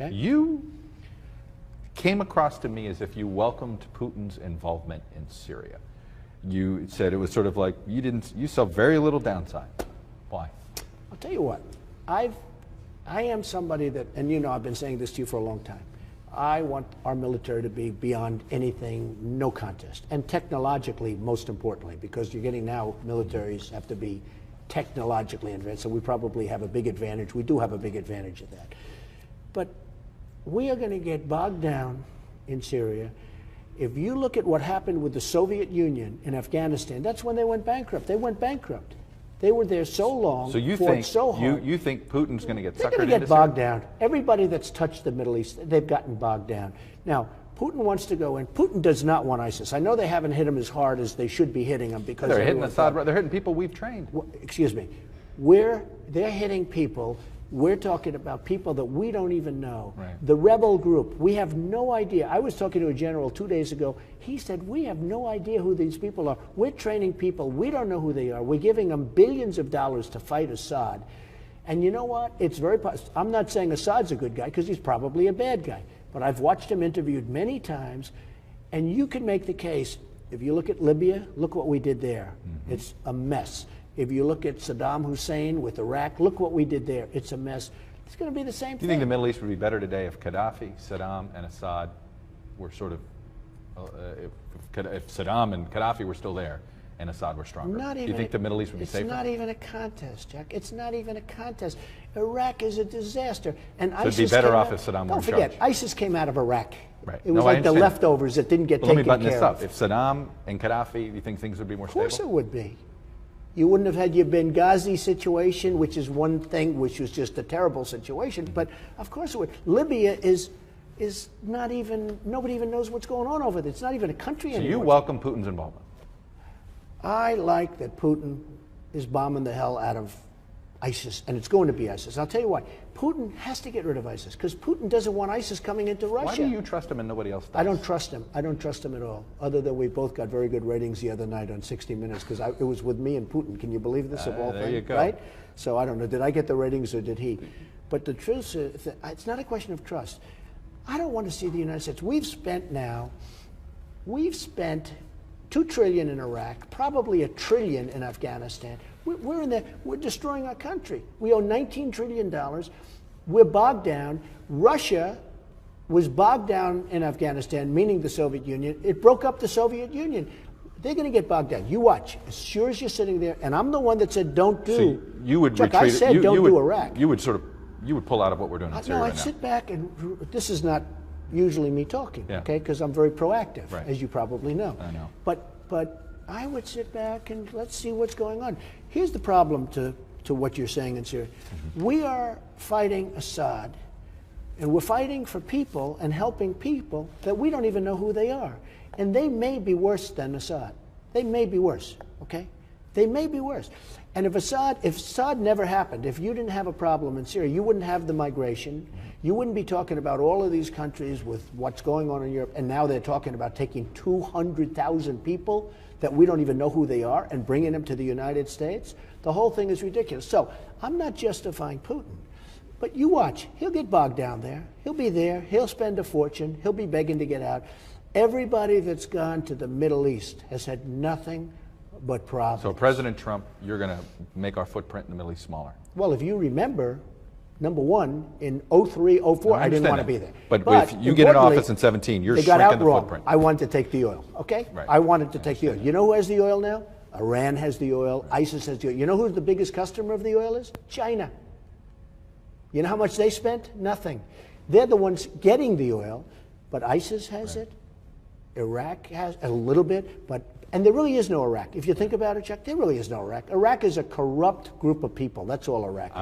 Okay. You came across to me as if you welcomed Putin's involvement in Syria. You said it was sort of like you saw very little downside. Why? I'll tell you what, I am somebody that, and you know I've been saying this to you for a long time, I want our military to be beyond anything, no contest. And technologically, most importantly, because you're getting now, militaries have to be technologically advanced, so we probably have a big advantage. We do have a big advantage of that. But we are going to get bogged down in Syria. If you look at what happened with the Soviet Union in Afghanistan, that's when they went bankrupt. They went bankrupt. They were there so long, so you fought think so hard. You think Putin's going to get suckered into They're going to get bogged down. Everybody that's touched the Middle East, they've gotten bogged down. Now, Putin wants to go in. Putin does not want ISIS. I know they haven't hit him as hard as they should be hitting him because they're hitting Assad. They're hitting people we've trained. Excuse me. They're hitting people. We're talking about people that we don't even know. Right. The rebel group, we have no idea. I was talking to a general 2 days ago. He said, we have no idea who these people are. We're training people. We don't know who they are. We're giving them billions of dollars to fight Assad. And you know what? It's very possible. I'm not saying Assad's a good guy because he's probably a bad guy. But I've watched him interviewed many times. And you can make the case, if you look at Libya, look what we did there. Mm-hmm. It's a mess. If you look at Saddam Hussein with Iraq, look what we did there. It's a mess. It's going to be the same thing. Do you think the Middle East would be better today if Gaddafi, Saddam, and Assad were sort of, if Saddam and Gaddafi were still there and Assad were stronger? Do you think the Middle East would be safer? It's not even a contest, Jack. It's not even a contest. Iraq is a disaster. And so it'd be better off if Saddam were in charge. Don't forget, ISIS came out of Iraq. Right. It was like the leftovers that didn't get taken care of. Let me button this up. If Saddam and Gaddafi, do you think things would be more stable? Of course it would be. You wouldn't have had your Benghazi situation, which is one thing, which was just a terrible situation. But of course it would. Libya is not even, nobody even knows what's going on over there. It's not even a country anymore. So you welcome Putin's involvement? I like that Putin is bombing the hell out of ISIS, and it's going to be ISIS. I'll tell you why. Putin has to get rid of ISIS because Putin doesn't want ISIS coming into Russia. Why do you trust him and nobody else does? I don't trust him. I don't trust him at all. Other than we both got very good ratings the other night on 60 Minutes because it was with me and Putin. Can you believe this of all things? There you go. Right? So I don't know. Did I get the ratings or did he? But the truth is, it's not a question of trust. I don't want to see the United States. We've spent $2 trillion in Iraq, probably $1 trillion in Afghanistan. We're in there. We're destroying our country. We owe $19 trillion. We're bogged down. Russia was bogged down in Afghanistan, meaning the Soviet Union. It broke up the Soviet Union. They're going to get bogged down. You watch. As sure as you're sitting there, and I'm the one that said don't do. So you would Chuck, retreat. I said don't do Iraq. You would pull out of what we're doing in Syria No, right I'd now. sit back and this is not usually me talking, Yeah. okay? Because I'm very proactive, Right. as you probably know. I know. But I would sit back and let's see what's going on. Here's the problem to what you're saying in Syria. Mm-hmm. We are fighting Assad, and we're fighting for people and helping people that we don't even know who they are. And they may be worse than Assad. They may be worse, okay? They may be worse. And if Assad never happened, if you didn't have a problem in Syria, you wouldn't have the migration. You wouldn't be talking about all of these countries with what's going on in Europe. And now they're talking about taking 200,000 people that we don't even know who they are and bringing them to the United States. The whole thing is ridiculous. So I'm not justifying Putin. But you watch. He'll get bogged down there. He'll be there. He'll spend a fortune. He'll be begging to get out. Everybody that's gone to the Middle East has had nothing but problems. So President Trump, you're going to make our footprint in the Middle East smaller. Well, if you remember, number one, in 03, 04, I didn't want to be there. But if you get in office in 17, you're shrinking the footprint. I wanted to take the oil, okay? Right. I wanted to take the oil. You know who has the oil now? Iran has the oil. ISIS has the oil. You know who the biggest customer of the oil is? China. You know how much they spent? Nothing. They're the ones getting the oil, but ISIS has it. Iraq has a little bit, and there really is no Iraq. If you think about it, Chuck, there really is no Iraq. Iraq is a corrupt group of people. That's all Iraq is.